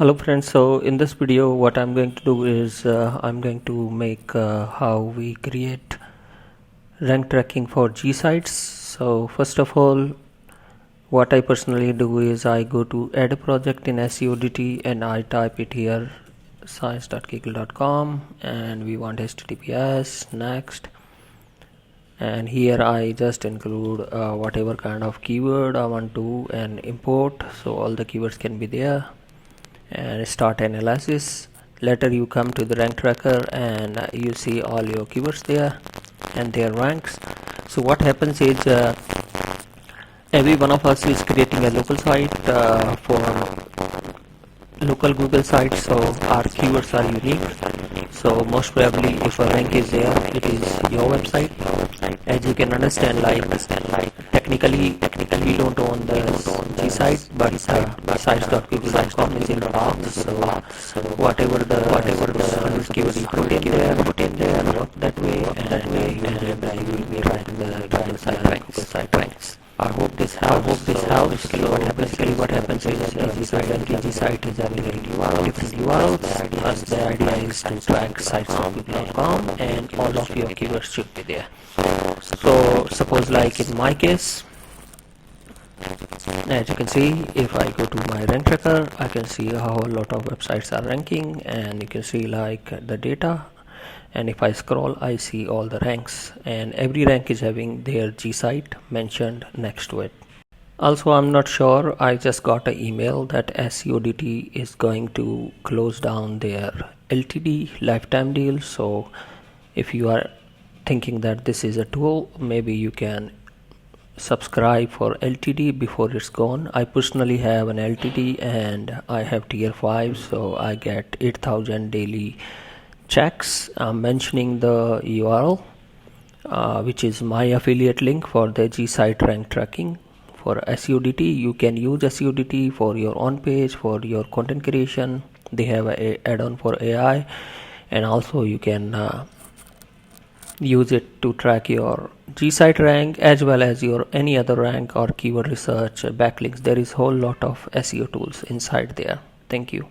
Hello friends, so in this video what I'm going to do is I'm going to make how we create rank tracking for G sites. So first of all, what I personally do is I go to add a project in SEODity and I type it here science.kaggle.com and we want HTTPS next, and here I just include whatever kind of keyword I want to and import, so all the keywords can be there, and start analysis. Later you come to the rank tracker and you see all your keywords there and their ranks. So what happens is every one of us is creating a local site for local Google site, so our keywords are unique. So most probably if a rank is there, it is your website. As you can understand, technically we don't own the G site, but sites.google.com is in the box. So whatever the keyword you put in there that way, and you will be writing the Google site ranks. I hope this helps. What happens is G site is having different URLs. The idea is to track sites.google.com and all of your keywords should be there. So suppose like in my case, as you can see, if I go to my rank tracker, I can see how a lot of websites are ranking, and you can see like the data, and if I scroll I see all the ranks, and every rank is having their G site mentioned next to it. Also, I'm not sure, I just got an email that SEODity is going to close down their LTD lifetime deal. So if you are thinking that this is a tool, maybe you can subscribe for LTD before it's gone. I personally have an LTD and I have tier 5, so I get 8,000 daily checks. I'm mentioning the URL which is my affiliate link for the G site rank tracking for SEODity. You can use SEODity for your own page, for your content creation. They have a add-on for AI, and also you can use it to track your G site rank as well as your any other rank or keyword research, backlinks. There is whole lot of SEO tools inside there. Thank you.